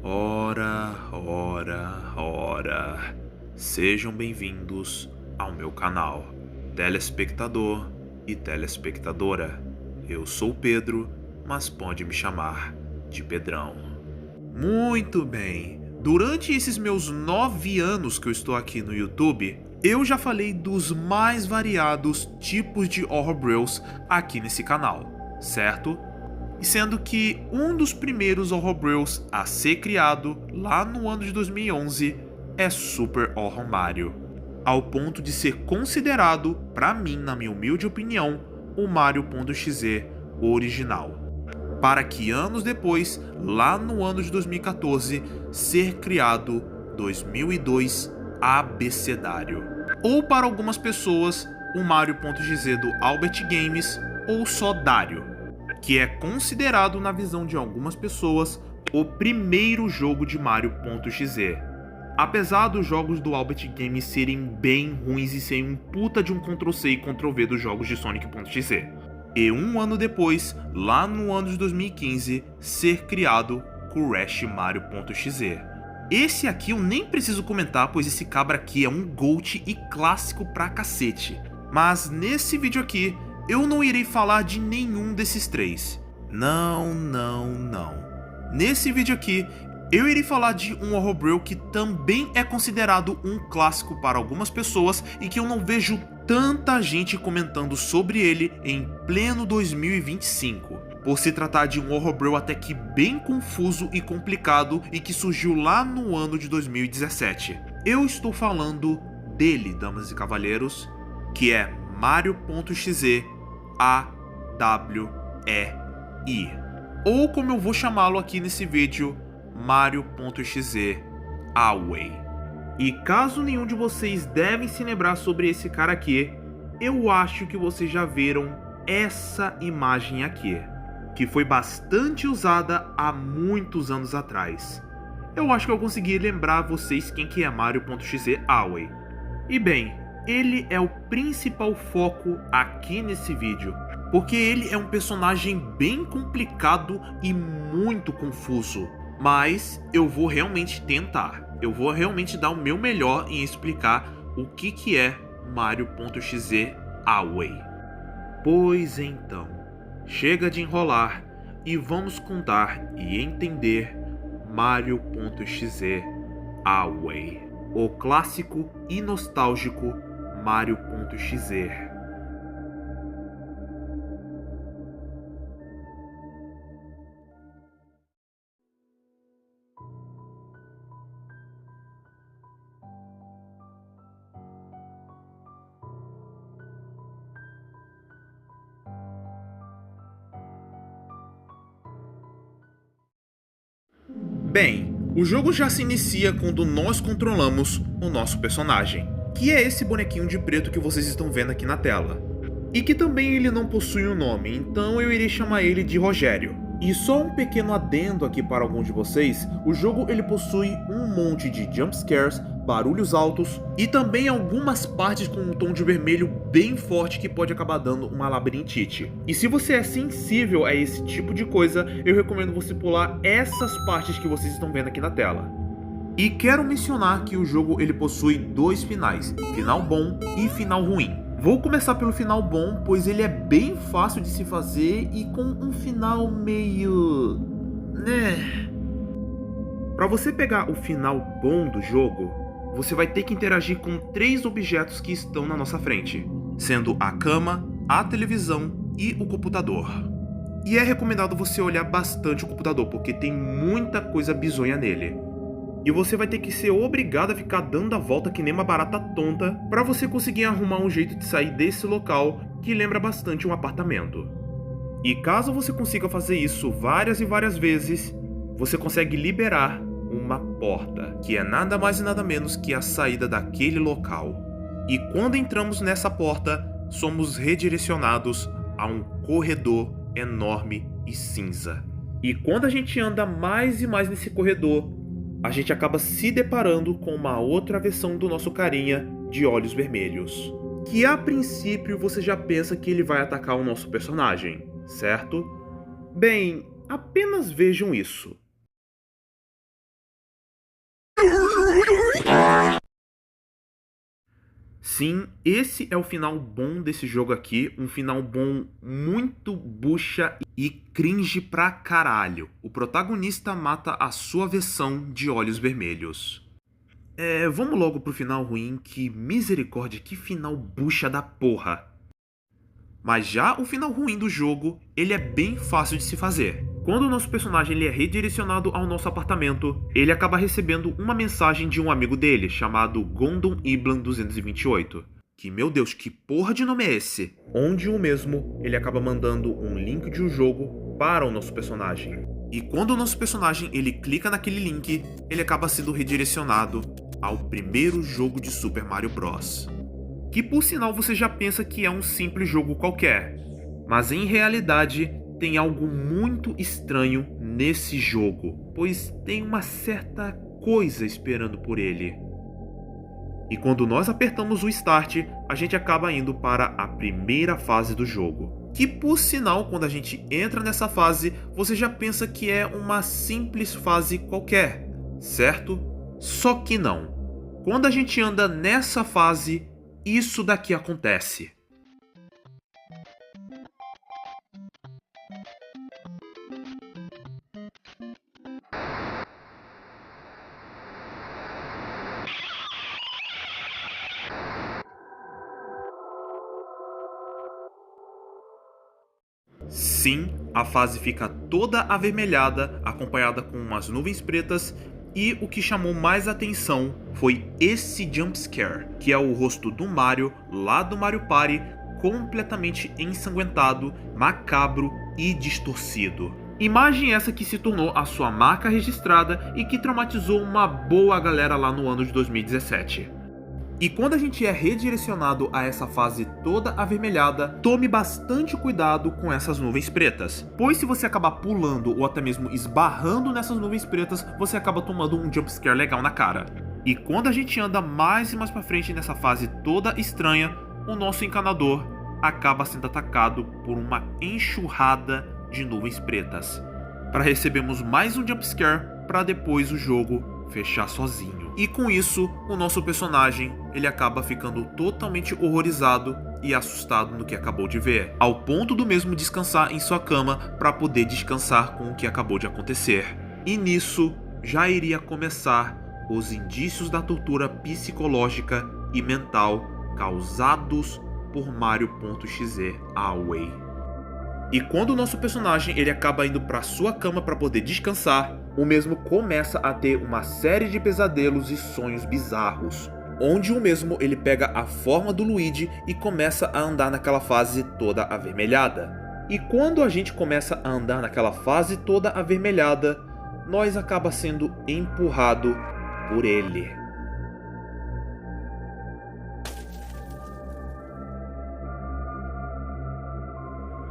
Ora. Sejam bem-vindos ao meu canal, telespectador e telespectadora. Eu sou o Pedro, mas pode me chamar de Pedrão. Muito bem, durante esses meus 9 anos que eu estou aqui no YouTube, eu já falei dos mais variados tipos de horrorbrews aqui nesse canal, certo? E sendo que um dos primeiros horrorbrews a ser criado lá no ano de 2011 é Super Horror Mario, ao ponto de ser considerado, pra mim, na minha humilde opinião, o Mario.exe original. Para que anos depois, lá no ano de 2014, ser criado 2002 Abecedário. Ou para algumas pessoas, o Mario.exe do Albert Games, ou só Dario, que é considerado na visão de algumas pessoas o primeiro jogo de Mario.exe. Apesar dos jogos do Albert Games serem bem ruins e serem um puta de um Ctrl+C e Ctrl+V dos jogos de Sonic.exe. E um ano depois, lá no ano de 2015, ser criado Crash Mario.exe. Esse aqui eu nem preciso comentar, pois esse cabra aqui é um GOAT e clássico pra cacete. Mas nesse vídeo aqui, eu não irei falar de nenhum desses três. Não. Nesse vídeo aqui, eu irei falar de um horrorbrew que também é considerado um clássico para algumas pessoas e que eu não vejo tanta gente comentando sobre ele em pleno 2025. Por se tratar de um horrorbrew até que bem confuso e complicado e que surgiu lá no ano de 2017. Eu estou falando dele, damas e cavalheiros, que é Mario.exe AWEI, ou como eu vou chamá-lo aqui nesse vídeo, Mario.exe Away. E caso nenhum de vocês devem se lembrar sobre esse cara aqui, eu acho que vocês já viram essa imagem aqui, que foi bastante usada há muitos anos atrás. Eu acho que eu consegui lembrar vocês quem que é Mario.exe Away. E bem, ele é o principal foco aqui nesse vídeo, porque ele é um personagem bem complicado e muito confuso. Mas eu vou realmente tentar, eu vou realmente dar o meu melhor em explicar o que é Mario.exe Away. Pois então, chega de enrolar e vamos contar e entender Mario.exe Away, o clássico e nostálgico Mario.exe. Bem, o jogo já se inicia quando nós controlamos o nosso personagem, que é esse bonequinho de preto que vocês estão vendo aqui na tela. E que também ele não possui um nome, então eu irei chamar ele de Rogério. E só um pequeno adendo aqui para alguns de vocês, o jogo ele possui um monte de jumpscares, barulhos altos e também algumas partes com um tom de vermelho bem forte que pode acabar dando uma labirintite. E se você é sensível a esse tipo de coisa, eu recomendo você pular essas partes que vocês estão vendo aqui na tela. E quero mencionar que o jogo ele possui dois finais, final bom e final ruim. Vou começar pelo final bom, pois ele é bem fácil de se fazer e com um final meio... Para você pegar o final bom do jogo, você vai ter que interagir com 3 objetos que estão na nossa frente, sendo a cama, a televisão e o computador. E é recomendado você olhar bastante o computador, porque tem muita coisa bizonha nele. E você vai ter que ser obrigado a ficar dando a volta que nem uma barata tonta para você conseguir arrumar um jeito de sair desse local que lembra bastante um apartamento. E caso você consiga fazer isso várias e várias vezes, você consegue liberar uma porta, que é nada mais e nada menos que a saída daquele local. E quando entramos nessa porta, somos redirecionados a um corredor enorme e cinza. E quando a gente anda mais e mais nesse corredor, a gente acaba se deparando com uma outra versão do nosso carinha de olhos vermelhos, que a princípio você já pensa que ele vai atacar o nosso personagem, certo? Bem, apenas vejam isso. Sim, esse é o final bom desse jogo aqui, um final bom muito bucha e cringe pra caralho. O protagonista mata a sua versão de olhos vermelhos. Vamos logo pro final ruim, que misericórdia, que final bucha da porra. Mas já o final ruim do jogo, ele é bem fácil de se fazer. Quando o nosso personagem ele é redirecionado ao nosso apartamento, ele acaba recebendo uma mensagem de um amigo dele, chamado Gondon Iblan 228. Que, meu Deus, que porra de nome é esse? Onde o mesmo, ele acaba mandando um link de um jogo para o nosso personagem. E quando o nosso personagem ele clica naquele link, ele acaba sendo redirecionado ao primeiro jogo de Super Mario Bros. Que por sinal você já pensa que é um simples jogo qualquer, mas em realidade tem algo muito estranho nesse jogo, pois tem uma certa coisa esperando por ele. E quando nós apertamos o Start, a gente acaba indo para a primeira fase do jogo. Que por sinal, quando a gente entra nessa fase, você já pensa que é uma simples fase qualquer, certo? Só que não. Quando a gente anda nessa fase, isso daqui acontece. Sim, a fase fica toda avermelhada, acompanhada com umas nuvens pretas, e o que chamou mais atenção foi esse jumpscare, que é o rosto do Mario, lá do Mario Party, completamente ensanguentado, macabro e distorcido. Imagem essa que se tornou a sua marca registrada e que traumatizou uma boa galera lá no ano de 2017. E quando a gente é redirecionado a essa fase toda avermelhada, tome bastante cuidado com essas nuvens pretas, pois se você acabar pulando ou até mesmo esbarrando nessas nuvens pretas, você acaba tomando um jumpscare legal na cara. E quando a gente anda mais e mais pra frente nessa fase toda estranha, o nosso encanador acaba sendo atacado por uma enxurrada de nuvens pretas, para recebermos mais um jumpscare para depois o jogo fechar sozinho. E com isso, o nosso personagem ele acaba ficando totalmente horrorizado e assustado no que acabou de ver, ao ponto do mesmo descansar em sua cama para poder descansar com o que acabou de acontecer. E nisso já iria começar os indícios da tortura psicológica e mental causados por Mario.exe Away. E quando o nosso personagem ele acaba indo para sua cama para poder descansar, o mesmo começa a ter uma série de pesadelos e sonhos bizarros, onde o mesmo ele pega a forma do Luigi e começa a andar naquela fase toda avermelhada. E quando a gente começa a andar naquela fase toda avermelhada, nós acaba sendo empurrado por ele.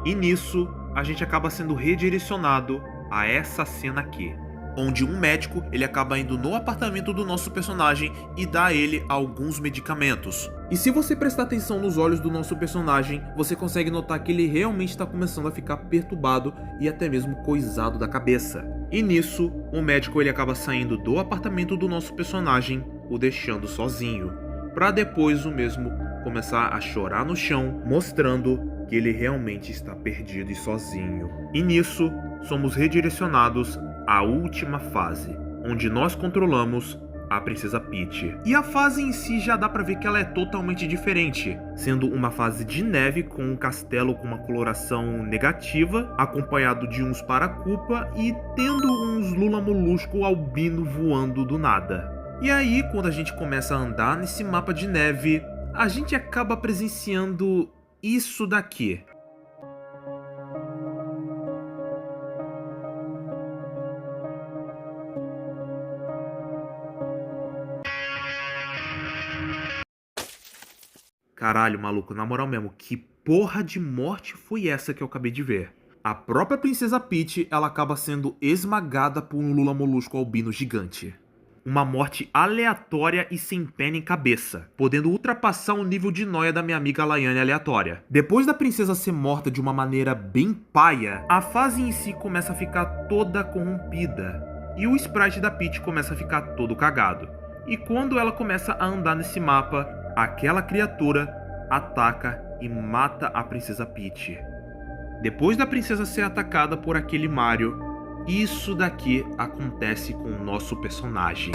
E nisso, a gente acaba sendo redirecionado a essa cena aqui, onde um médico ele acaba indo no apartamento do nosso personagem e dá a ele alguns medicamentos. E se você prestar atenção nos olhos do nosso personagem, você consegue notar que ele realmente está começando a ficar perturbado e até mesmo coisado da cabeça. E nisso, o médico ele acaba saindo do apartamento do nosso personagem, o deixando sozinho, para depois o mesmo começar a chorar no chão, mostrando que ele realmente está perdido e sozinho. E nisso, somos redirecionados à última fase, onde nós controlamos a Princesa Peach. E a fase em si já dá pra ver que ela é totalmente diferente, sendo uma fase de neve com um castelo com uma coloração negativa, acompanhado de uns Paracupa e tendo uns Lula Molusco albino voando do nada. E aí, quando a gente começa a andar nesse mapa de neve, a gente acaba presenciando isso daqui. Caralho, maluco, na moral mesmo, que porra de morte foi essa que eu acabei de ver? A própria Princesa Peach, ela acaba sendo esmagada por um Lula Molusco albino gigante. Uma morte aleatória e sem pé nem cabeça, podendo ultrapassar o nível de nóia da minha amiga Laiane aleatória. Depois da princesa ser morta de uma maneira bem paia, a fase em si começa a ficar toda corrompida, e o sprite da Peach começa a ficar todo cagado. E quando ela começa a andar nesse mapa, aquela criatura ataca e mata a Princesa Peach. Depois da princesa ser atacada por aquele Mario, isso daqui acontece com o nosso personagem.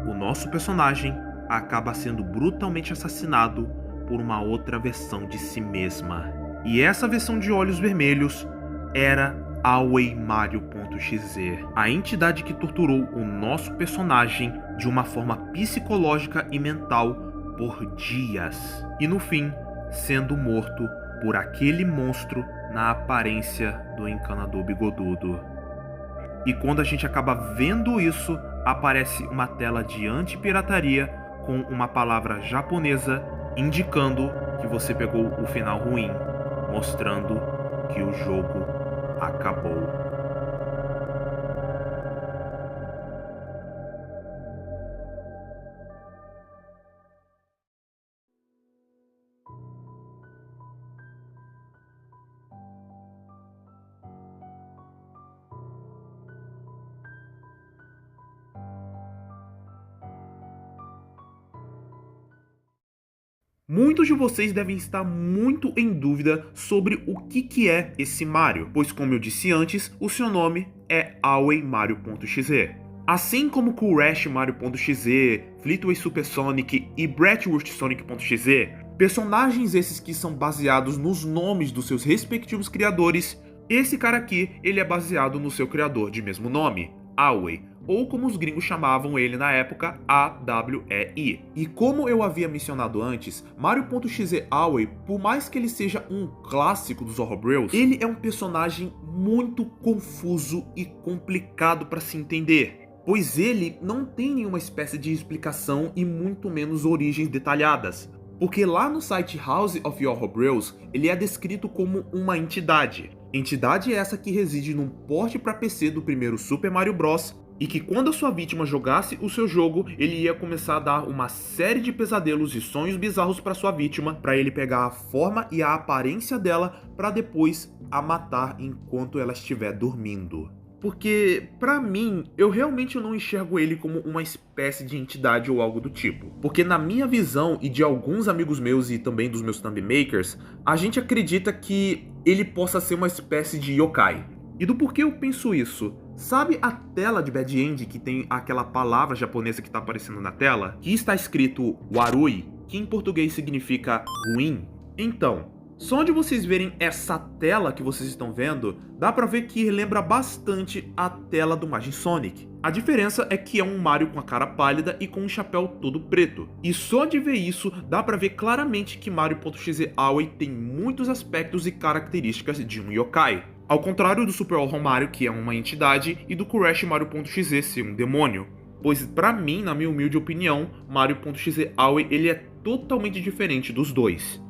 O nosso personagem acaba sendo brutalmente assassinado por uma outra versão de si mesma. E essa versão de olhos vermelhos era Aoi Mario.exe, a entidade que torturou o nosso personagem de uma forma psicológica e mental por dias. E no fim, sendo morto por aquele monstro na aparência do encanador bigodudo. E quando a gente acaba vendo isso, aparece uma tela de anti-pirataria com uma palavra japonesa indicando que você pegou o final ruim, mostrando que o jogo acabou. Muitos de vocês devem estar muito em dúvida sobre o que é esse Mario, pois como eu disse antes, o seu nome é Aoi Mario.exe. Assim como Crash Mario.exe, Fleetway Supersonic e Bratwurst Sonic.exe, personagens esses que são baseados nos nomes dos seus respectivos criadores, esse cara aqui ele é baseado no seu criador de mesmo nome, Aoi, ou como os gringos chamavam ele na época, AWEI. E como eu havia mencionado antes, Mario.exe Aoi, por mais que ele seja um clássico dos Horror Bros, ele é um personagem muito confuso e complicado para se entender, pois ele não tem nenhuma espécie de explicação e muito menos origens detalhadas. Porque lá no site House of Horror Bros, ele é descrito como uma entidade. Entidade essa que reside num porte para PC do primeiro Super Mario Bros. E que quando a sua vítima jogasse o seu jogo, ele ia começar a dar uma série de pesadelos e sonhos bizarros para sua vítima, para ele pegar a forma e a aparência dela para depois a matar enquanto ela estiver dormindo. Porque, pra mim, eu realmente não enxergo ele como uma espécie de entidade ou algo do tipo. Porque na minha visão, e de alguns amigos meus e também dos meus thumb makers, a gente acredita que ele possa ser uma espécie de yokai. E do porquê eu penso isso? Sabe a tela de Bad End que tem aquela palavra japonesa que tá aparecendo na tela? Que está escrito Warui, que em português significa ruim? Então, só de vocês verem essa tela que vocês estão vendo, dá pra ver que lembra bastante a tela do Magic Sonic. A diferença é que é um Mario com a cara pálida e com um chapéu todo preto. E só de ver isso, dá pra ver claramente que Mario.exe Aoi tem muitos aspectos e características de um yokai. Ao contrário do Super Horror Mario, que é uma entidade, e do Crash Mario.exe ser um demônio. Pois pra mim, na minha humilde opinião, Mario.exe Aoi ele é totalmente diferente dos dois.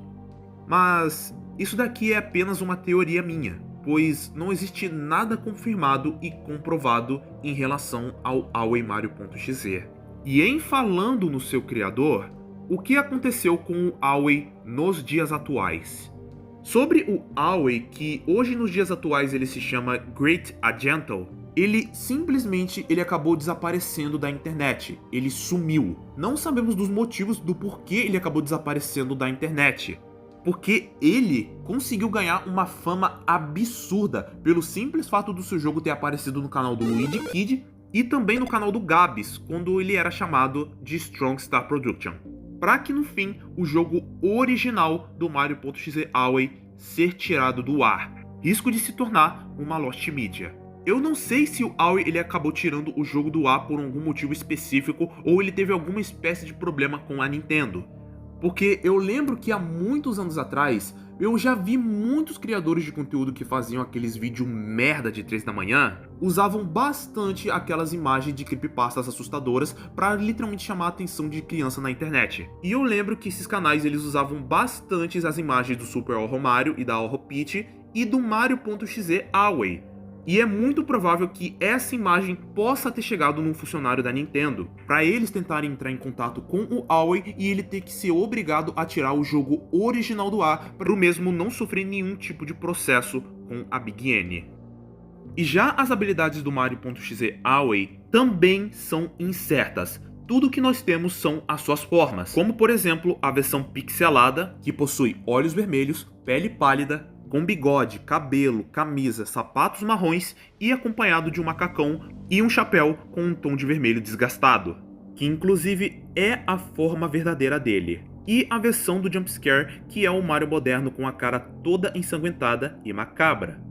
Mas isso daqui é apenas uma teoria minha, pois não existe nada confirmado e comprovado em relação ao Aoi Mario.exe. E em falando no seu criador, o que aconteceu com o Aoi nos dias atuais? Sobre o Aoi, que hoje nos dias atuais ele se chama Great Agental, ele simplesmente acabou desaparecendo da internet, ele sumiu. Não sabemos dos motivos do porquê ele acabou desaparecendo da internet. Porque ele conseguiu ganhar uma fama absurda pelo simples fato do seu jogo ter aparecido no canal do Luigi Kid e também no canal do Gabs, quando ele era chamado de Strong Star Production. Para que no fim o jogo original do Mario.exe Aoi ser tirado do ar, risco de se tornar uma Lost Media. Eu não sei se o Aoi ele acabou tirando o jogo do ar por algum motivo específico ou ele teve alguma espécie de problema com a Nintendo. Porque eu lembro que há muitos anos atrás, eu já vi muitos criadores de conteúdo que faziam aqueles vídeos merda de 3 da manhã, usavam bastante aquelas imagens de creepypastas assustadoras para literalmente chamar a atenção de criança na internet. E eu lembro que esses canais eles usavam bastante as imagens do Super Horror Mario e da Horror Peach e do Mario.exe Aoi. E é muito provável que essa imagem possa ter chegado num funcionário da Nintendo, para eles tentarem entrar em contato com o Aoi e ele ter que ser obrigado a tirar o jogo original do ar para o mesmo não sofrer nenhum tipo de processo com a Big N. E já as habilidades do Mario.exe Away também são incertas. Tudo que nós temos são as suas formas, como por exemplo a versão pixelada, que possui olhos vermelhos, pele pálida, com bigode, cabelo, camisa, sapatos marrons e acompanhado de um macacão e um chapéu com um tom de vermelho desgastado, que inclusive é a forma verdadeira dele. E a versão do jumpscare, que é o Mario moderno com a cara toda ensanguentada e macabra.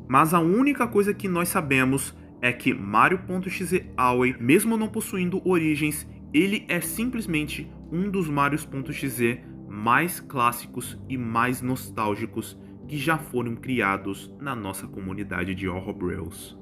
Mas a única coisa que nós sabemos é que Mario.exe Away, mesmo não possuindo origens, ele é simplesmente um dos Marios.exe mais clássicos e mais nostálgicos que já foram criados na nossa comunidade de Horror-Bros.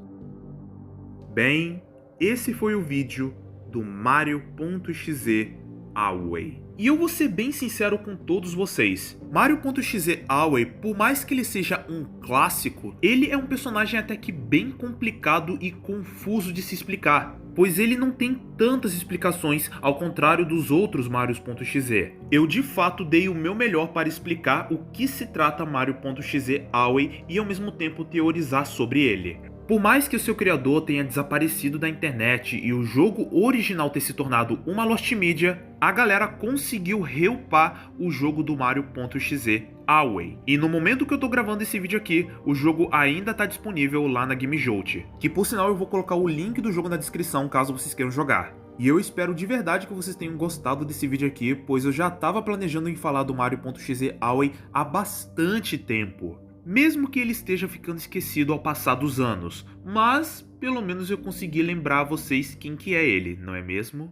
Bem, esse foi o vídeo do Mario.exe Away. E eu vou ser bem sincero com todos vocês, Mario.exe Away, por mais que ele seja um clássico, ele é um personagem até que bem complicado e confuso de se explicar, pois ele não tem tantas explicações ao contrário dos outros Marios.exe. Eu de fato dei o meu melhor para explicar o que se trata Mario.exe Away e ao mesmo tempo teorizar sobre ele. Por mais que o seu criador tenha desaparecido da internet e o jogo original ter se tornado uma lost media, a galera conseguiu reupar o jogo do Mario.exe Away. E no momento que eu tô gravando esse vídeo aqui, o jogo ainda tá disponível lá na Game Jolt, que por sinal eu vou colocar o link do jogo na descrição caso vocês queiram jogar. E eu espero de verdade que vocês tenham gostado desse vídeo aqui, pois eu já tava planejando em falar do Mario.exe Away há bastante tempo. Mesmo que ele esteja ficando esquecido ao passar dos anos, mas pelo menos eu consegui lembrar a vocês quem que é ele, não é mesmo?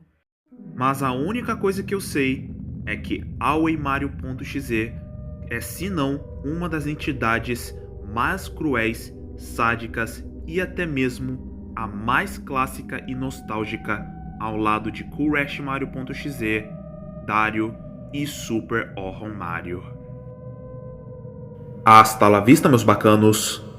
Mas a única coisa que eu sei é que Away Mario.exe é senão uma das entidades mais cruéis, sádicas e até mesmo a mais clássica e nostálgica ao lado de Cool Rush Mario.exe, Dario e Super Horror Mario. Hasta la vista, meus bacanos!